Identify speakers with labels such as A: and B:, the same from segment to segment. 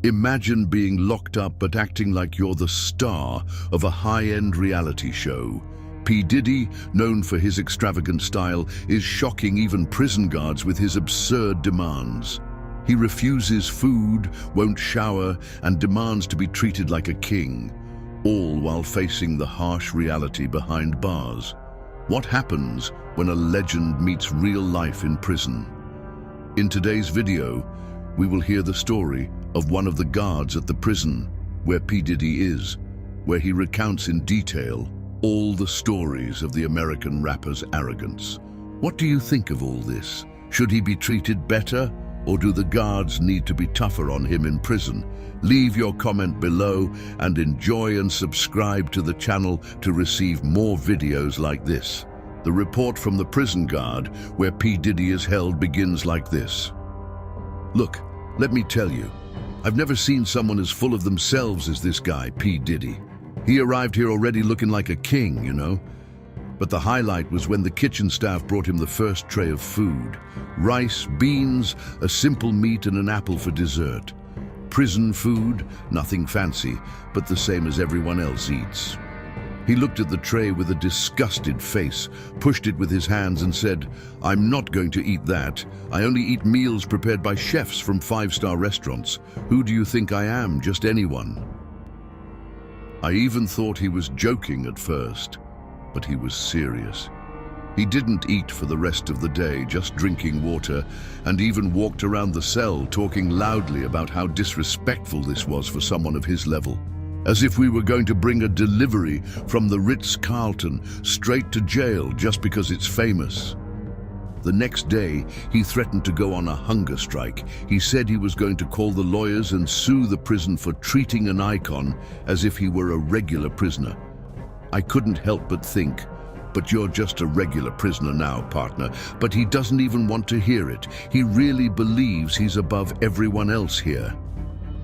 A: Imagine being locked up but acting like you're the star of a high-end reality show. P. Diddy, known for his extravagant style, is shocking even prison guards with his absurd demands. He refuses food, won't shower, and demands to be treated like a king, all while facing the harsh reality behind bars. What happens when a legend meets real life in prison? In today's video, we will hear the story of one of the guards at the prison where P. Diddy is, where he recounts in detail all the stories of the American rapper's arrogance. What do you think of all this? Should he be treated better, or do the guards need to be tougher on him in prison? Leave your comment below and enjoy and subscribe to the channel to receive more videos like this. The report from the prison guard where P. Diddy is held begins like this. Look, let me tell you, I've never seen someone as full of themselves as this guy, P. Diddy. He arrived here already looking like a king, you know. But the highlight was when the kitchen staff brought him the first tray of food. Rice, beans, a simple meat and an apple for dessert. Prison food, nothing fancy, but the same as everyone else eats. He looked at the tray with a disgusted face, pushed it with his hands and said, "I'm not going to eat that. I only eat meals prepared by chefs from 5-star restaurants. Who do you think I am? Just anyone." I even thought he was joking at first, but he was serious. He didn't eat for the rest of the day, just drinking water, and even walked around the cell talking loudly about how disrespectful this was for someone of his level. As if we were going to bring a delivery from the Ritz-Carlton straight to jail just because it's famous. The next day, he threatened to go on a hunger strike. He said he was going to call the lawyers and sue the prison for treating an icon as if he were a regular prisoner. I couldn't help but think, but you're just a regular prisoner now, partner. But he doesn't even want to hear it. He really believes he's above everyone else here.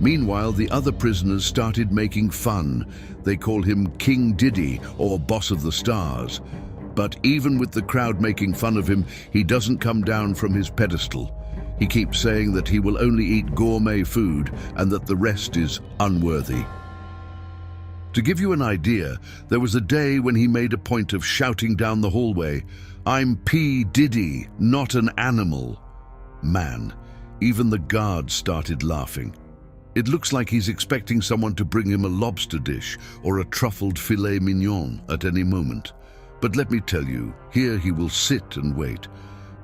A: Meanwhile, the other prisoners started making fun. They call him King Diddy or Boss of the Stars. But even with the crowd making fun of him, he doesn't come down from his pedestal. He keeps saying that he will only eat gourmet food and that the rest is unworthy. To give you an idea, there was a day when he made a point of shouting down the hallway, "I'm P. Diddy, not an animal." Man, even the guards started laughing. It looks like he's expecting someone to bring him a lobster dish or a truffled filet mignon at any moment. But let me tell you, here he will sit and wait.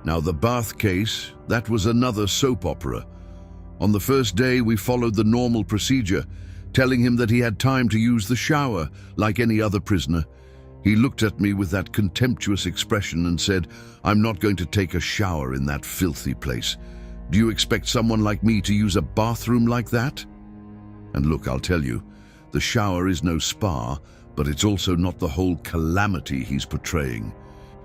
A: Now the bath case, that was another soap opera. On the first day we followed the normal procedure, telling him that he had time to use the shower like any other prisoner. He looked at me with that contemptuous expression and said, "I'm not going to take a shower in that filthy place. Do you expect someone like me to use a bathroom like that?" And look, I'll tell you, the shower is no spa, but it's also not the whole calamity he's portraying.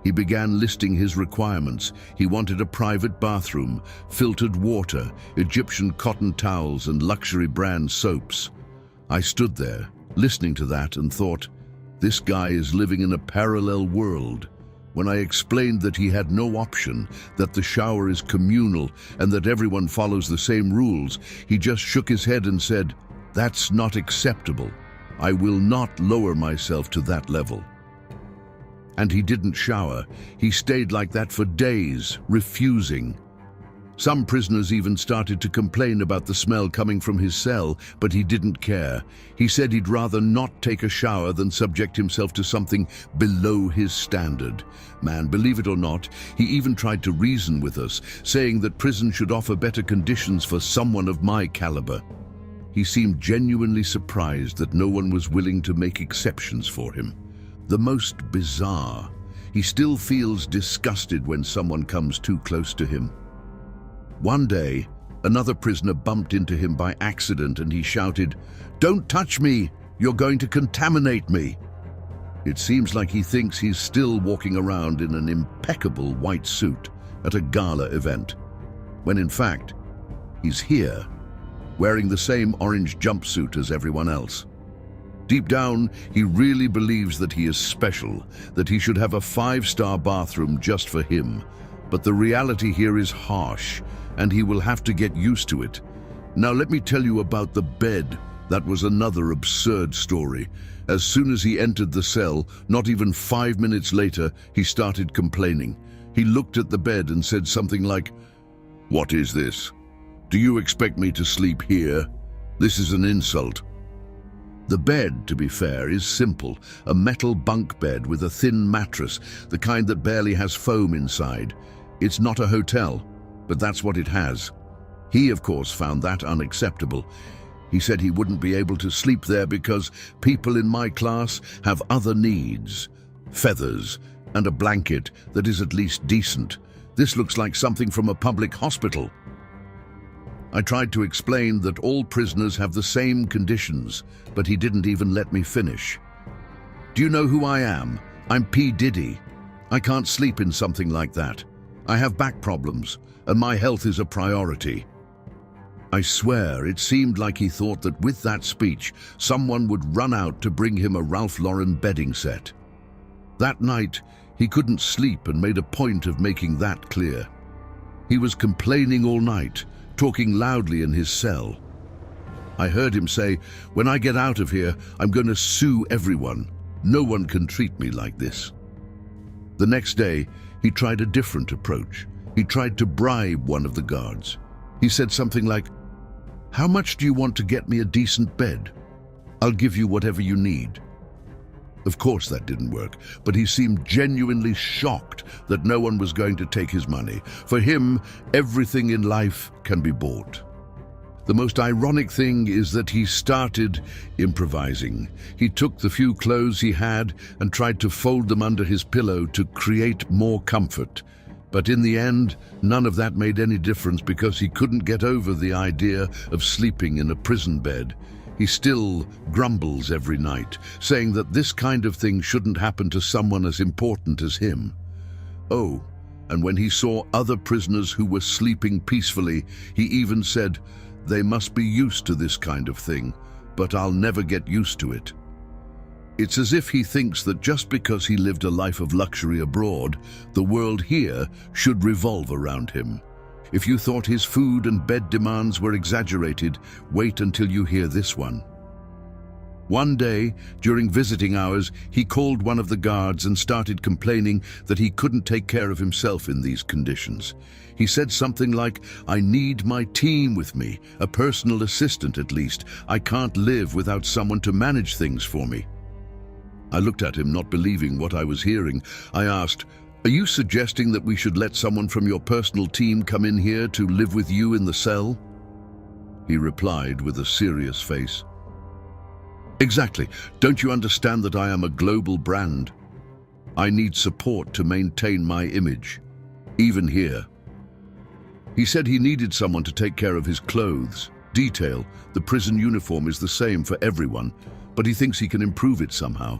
A: He began listing his requirements. He wanted a private bathroom, filtered water, Egyptian cotton towels, and luxury brand soaps. I stood there, listening to that, and thought, this guy is living in a parallel world. When I explained that he had no option, that the shower is communal, and that everyone follows the same rules, he just shook his head and said, "That's not acceptable. I will not lower myself to that level." And he didn't shower. He stayed like that for days, refusing. Some prisoners even started to complain about the smell coming from his cell, but he didn't care. He said he'd rather not take a shower than subject himself to something below his standard. Man, believe it or not, he even tried to reason with us, saying that prison should offer better conditions for someone of my caliber. He seemed genuinely surprised that no one was willing to make exceptions for him. The most bizarre, he still feels disgusted when someone comes too close to him. One day, another prisoner bumped into him by accident and he shouted, "Don't touch me! You're going to contaminate me!" It seems like he thinks he's still walking around in an impeccable white suit at a gala event, when in fact, he's here, wearing the same orange jumpsuit as everyone else. Deep down, he really believes that he is special, that he should have a 5-star bathroom just for him. But the reality here is harsh, and he will have to get used to it. Now let me tell you about the bed. That was another absurd story. As soon as he entered the cell, not even 5 minutes later, he started complaining. He looked at the bed and said something like, "What is this? Do you expect me to sleep here? This is an insult." The bed, to be fair, is simple. A metal bunk bed with a thin mattress, the kind that barely has foam inside. It's not a hotel, but that's what it has. He, of course, found that unacceptable. He said he wouldn't be able to sleep there because people in my class have other needs. Feathers and a blanket that is at least decent. This looks like something from a public hospital. I tried to explain that all prisoners have the same conditions, but he didn't even let me finish. "Do you know who I am? I'm P. Diddy. I can't sleep in something like that. I have back problems, and my health is a priority." I swear it seemed like he thought that with that speech, someone would run out to bring him a Ralph Lauren bedding set. That night, he couldn't sleep and made a point of making that clear. He was complaining all night, talking loudly in his cell. I heard him say, "When I get out of here, I'm going to sue everyone. No one can treat me like this." The next day, he tried a different approach. He tried to bribe one of the guards. He said something like, "How much do you want to get me a decent bed? I'll give you whatever you need." Of course that didn't work, but he seemed genuinely shocked that no one was going to take his money. For him, everything in life can be bought. The most ironic thing is that he started improvising. He took the few clothes he had and tried to fold them under his pillow to create more comfort. But in the end, none of that made any difference because he couldn't get over the idea of sleeping in a prison bed. He still grumbles every night, saying that this kind of thing shouldn't happen to someone as important as him. Oh, and when he saw other prisoners who were sleeping peacefully, he even said, "They must be used to this kind of thing, but I'll never get used to it." It's as if he thinks that just because he lived a life of luxury abroad, the world here should revolve around him. If you thought his food and bed demands were exaggerated, wait until you hear this one. One day, during visiting hours, he called one of the guards and started complaining that he couldn't take care of himself in these conditions. He said something like, "I need my team with me, a personal assistant at least. I can't live without someone to manage things for me." I looked at him, not believing what I was hearing. I asked, "Are you suggesting that we should let someone from your personal team come in here to live with you in the cell?" He replied with a serious face, "Exactly. Don't you understand that I am a global brand? I need support to maintain my image, even here." He said he needed someone to take care of his clothes. Detail, the prison uniform is the same for everyone, but he thinks he can improve it somehow.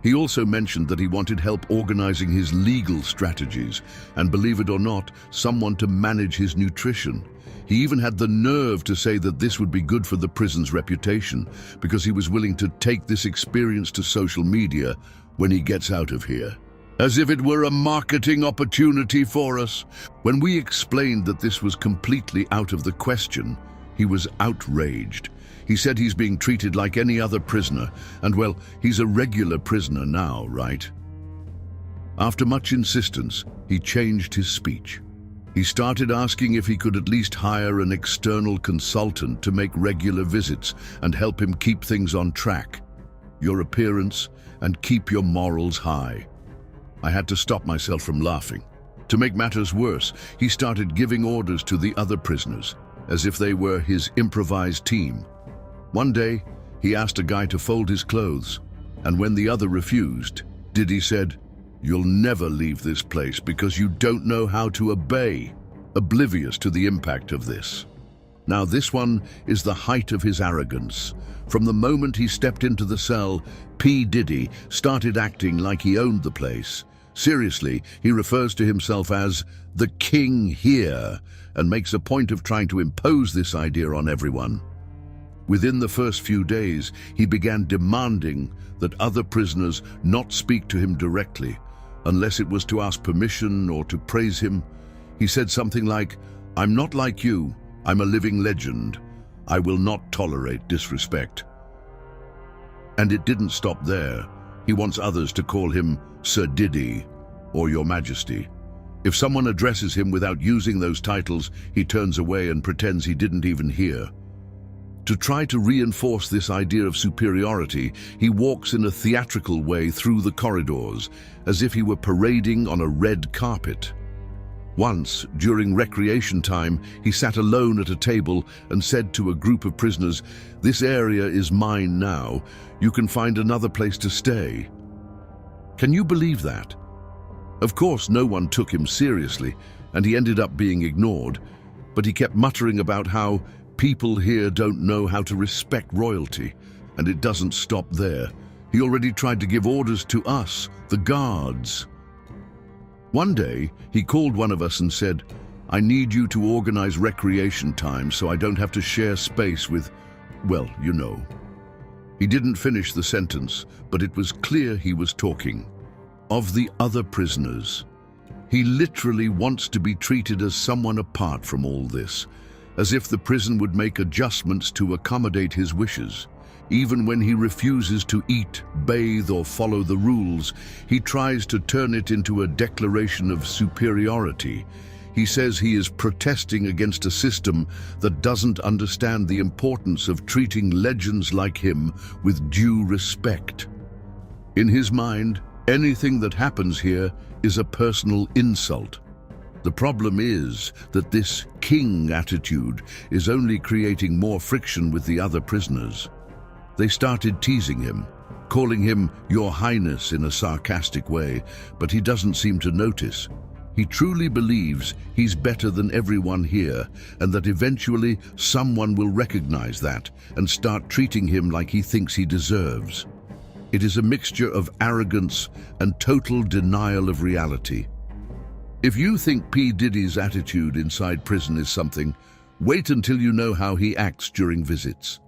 A: He also mentioned that he wanted help organizing his legal strategies and, believe it or not, someone to manage his nutrition. He even had the nerve to say that this would be good for the prison's reputation because he was willing to take this experience to social media when he gets out of here. As if it were a marketing opportunity for us. When we explained that this was completely out of the question, he was outraged. He said he's being treated like any other prisoner, and well, he's a regular prisoner now, right? After much insistence, he changed his speech. He started asking if he could at least hire an external consultant to make regular visits and help him keep things on track. Your appearance and keep your morals high. I had to stop myself from laughing. To make matters worse, he started giving orders to the other prisoners, as if they were his improvised team. One day, he asked a guy to fold his clothes, and when the other refused, Diddy said, "You'll never leave this place because you don't know how to obey," oblivious to the impact of this. Now this one is the height of his arrogance. From the moment he stepped into the cell, P. Diddy started acting like he owned the place. Seriously, he refers to himself as the king here and makes a point of trying to impose this idea on everyone. Within the first few days, he began demanding that other prisoners not speak to him directly, unless it was to ask permission or to praise him. He said something like, "I'm not like you, I'm a living legend. I will not tolerate disrespect. And it didn't stop there. He wants others to call him Sir Diddy or Your Majesty. If someone addresses him without using those titles, he turns away and pretends he didn't even hear. To try to reinforce this idea of superiority, he walks in a theatrical way through the corridors, as if he were parading on a red carpet. Once, during recreation time, he sat alone at a table and said to a group of prisoners, "This area is mine now. You can find another place to stay." Can you believe that? Of course, no one took him seriously, and he ended up being ignored, but he kept muttering about how people here don't know how to respect royalty, and it doesn't stop there. He already tried to give orders to us, the guards. One day, he called one of us and said, "I need you to organize recreation time so I don't have to share space with, well, you know." He didn't finish the sentence, but it was clear he was talking of the other prisoners. He literally wants to be treated as someone apart from all this, as if the prison would make adjustments to accommodate his wishes. Even when he refuses to eat, bathe, or follow the rules, he tries to turn it into a declaration of superiority. He says he is protesting against a system that doesn't understand the importance of treating legends like him with due respect. In his mind, anything that happens here is a personal insult. The problem is that this king attitude is only creating more friction with the other prisoners. They started teasing him, calling him Your Highness in a sarcastic way, but he doesn't seem to notice. He truly believes he's better than everyone here, and that eventually someone will recognize that and start treating him like he thinks he deserves. It is a mixture of arrogance and total denial of reality. If you think P. Diddy's attitude inside prison is something, wait until you know how he acts during visits.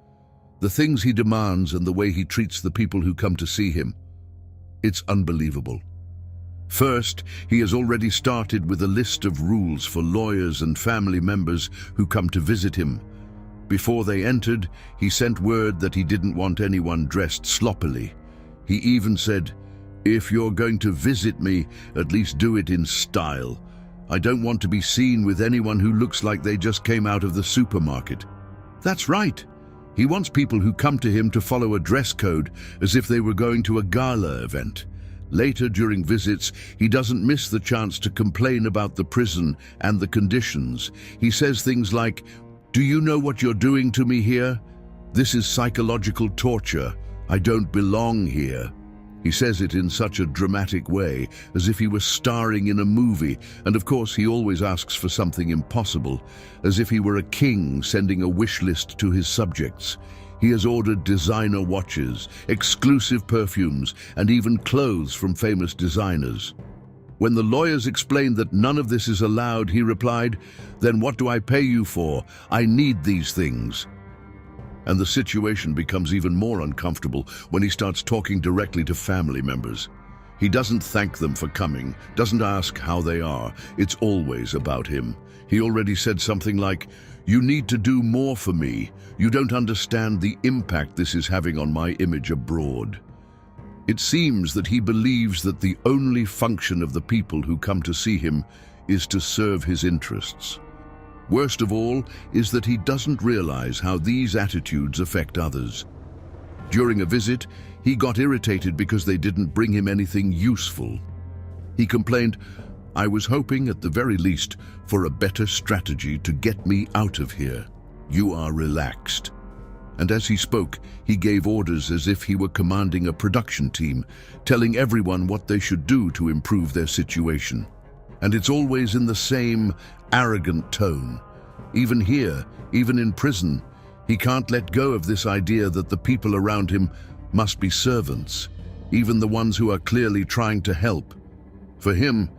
A: The things he demands and the way he treats the people who come to see him. It's unbelievable. First, he has already started with a list of rules for lawyers and family members who come to visit him. Before they entered, he sent word that he didn't want anyone dressed sloppily. He even said, "If you're going to visit me, at least do it in style. I don't want to be seen with anyone who looks like they just came out of the supermarket." That's right. He wants people who come to him to follow a dress code as if they were going to a gala event. Later, during visits, he doesn't miss the chance to complain about the prison and the conditions. He says things like, "Do you know what you're doing to me here? This is psychological torture. I don't belong here." He says it in such a dramatic way, as if he were starring in a movie, and of course he always asks for something impossible, as if he were a king sending a wish list to his subjects. He has ordered designer watches, exclusive perfumes, and even clothes from famous designers. When the lawyers explained that none of this is allowed, he replied, "Then what do I pay you for? I need these things." And the situation becomes even more uncomfortable when he starts talking directly to family members. He doesn't thank them for coming, doesn't ask how they are. It's always about him. He already said something like, "You need to do more for me. You don't understand the impact this is having on my image abroad." It seems that he believes that the only function of the people who come to see him is to serve his interests. Worst of all is that he doesn't realize how these attitudes affect others. During a visit, he got irritated because they didn't bring him anything useful. He complained, "I was hoping at the very least for a better strategy to get me out of here. You are relaxed." And as he spoke, he gave orders as if he were commanding a production team, telling everyone what they should do to improve their situation. And it's always in the same arrogant tone. Even here, even in prison, he can't let go of this idea that the people around him must be servants, even the ones who are clearly trying to help. For him,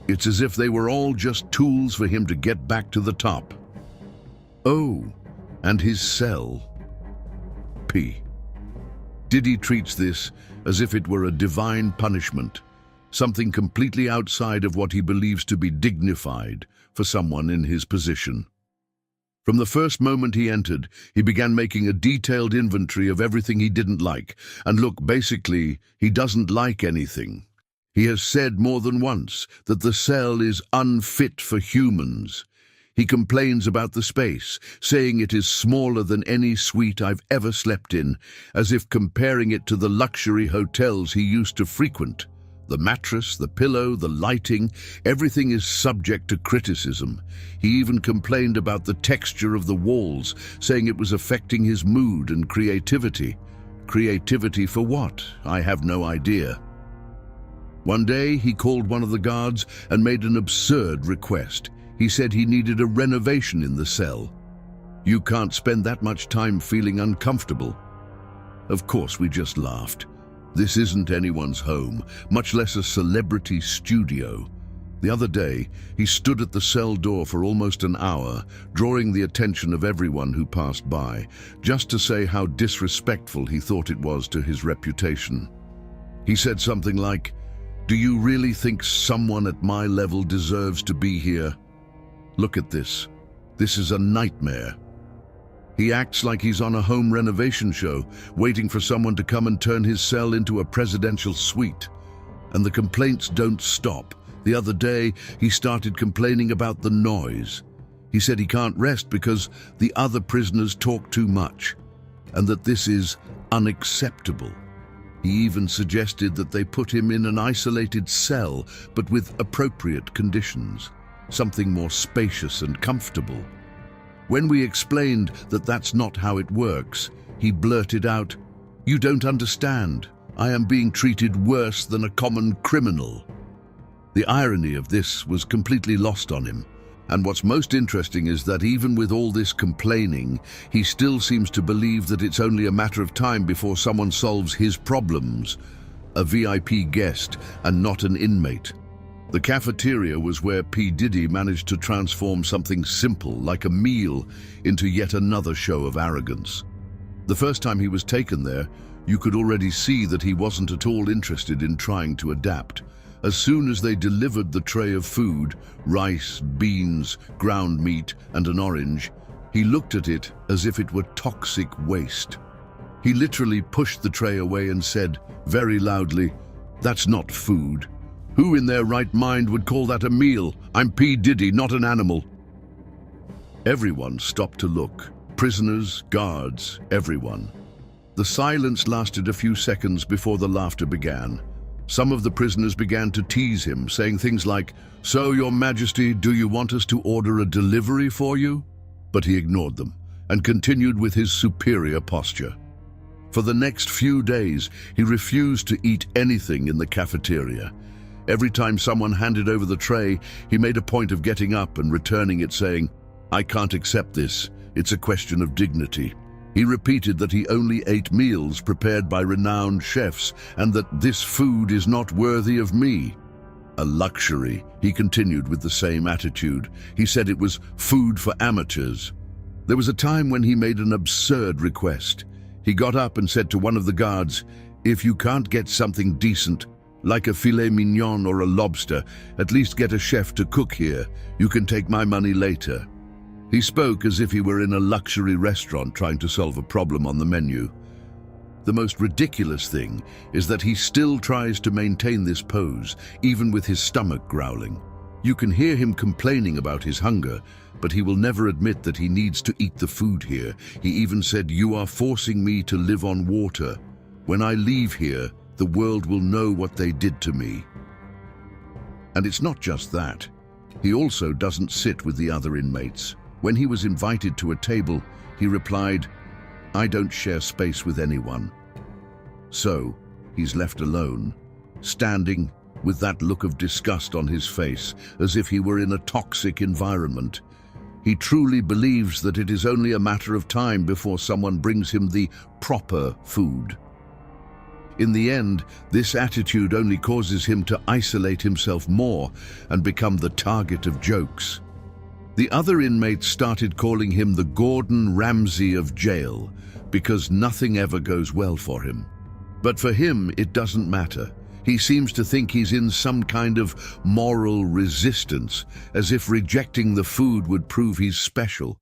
A: it's as if they were all just tools for him to get back to the top. Oh, and his cell. P. Diddy treats this as if it were a divine punishment, something completely outside of what he believes to be dignified for someone in his position. From the first moment he entered, he began making a detailed inventory of everything he didn't like. And look, basically, he doesn't like anything. He has said more than once that the cell is unfit for humans. He complains about the space, saying it is smaller than any suite I've ever slept in, as if comparing it to the luxury hotels he used to frequent. The mattress, the pillow, the lighting, everything is subject to criticism. He even complained about the texture of the walls, saying it was affecting his mood and creativity. Creativity for what? I have no idea. One day, he called one of the guards and made an absurd request. He said he needed a renovation in the cell. You can't spend that much time feeling uncomfortable. Of course, we just laughed. This isn't anyone's home, much less a celebrity studio. The other day, he stood at the cell door for almost an hour, drawing the attention of everyone who passed by, just to say how disrespectful he thought it was to his reputation. He said something like, "Do you really think someone at my level deserves to be here? Look at this. This is a nightmare." He acts like he's on a home renovation show, waiting for someone to come and turn his cell into a presidential suite. And the complaints don't stop. The other day, he started complaining about the noise. He said he can't rest because the other prisoners talk too much, and that this is unacceptable. He even suggested that they put him in an isolated cell, but with appropriate conditions, something more spacious and comfortable. When we explained that that's not how it works, he blurted out, "You don't understand. I am being treated worse than a common criminal." The irony of this was completely lost on him. And what's most interesting is that even with all this complaining, he still seems to believe that it's only a matter of time before someone solves his problems. A VIP guest and not an inmate. The cafeteria was where P. Diddy managed to transform something simple, like a meal, into yet another show of arrogance. The first time he was taken there, you could already see that he wasn't at all interested in trying to adapt. As soon as they delivered the tray of food, rice, beans, ground meat, and an orange, he looked at it as if it were toxic waste. He literally pushed the tray away and said, very loudly, "That's not food. Who in their right mind would call that a meal? I'm P. Diddy, not an animal." Everyone stopped to look. Prisoners, guards, everyone. The silence lasted a few seconds before the laughter began. Some of the prisoners began to tease him, saying things like, "So, Your Majesty, do you want us to order a delivery for you?" But he ignored them and continued with his superior posture. For the next few days, he refused to eat anything in the cafeteria. Every time someone handed over the tray, he made a point of getting up and returning it, saying, "I can't accept this. It's a question of dignity." He repeated that he only ate meals prepared by renowned chefs and that this food is not worthy of me. A luxury, he continued with the same attitude. He said it was food for amateurs. There was a time when he made an absurd request. He got up and said to one of the guards, "If you can't get something decent, like a filet mignon or a lobster, at least get a chef to cook here. You can take my money later." He spoke as if he were in a luxury restaurant trying to solve a problem on the menu. The most ridiculous thing is that he still tries to maintain this pose, even with his stomach growling. You can hear him complaining about his hunger, but he will never admit that he needs to eat the food here. He even said, "You are forcing me to live on water. When I leave here, the world will know what they did to me." And it's not just that. He also doesn't sit with the other inmates. When he was invited to a table, he replied, "I don't share space with anyone." So, he's left alone, standing with that look of disgust on his face, as if he were in a toxic environment. He truly believes that it is only a matter of time before someone brings him the proper food. In the end, this attitude only causes him to isolate himself more and become the target of jokes. The other inmates started calling him the Gordon Ramsay of jail because nothing ever goes well for him. But for him, it doesn't matter. He seems to think he's in some kind of moral resistance, as if rejecting the food would prove he's special.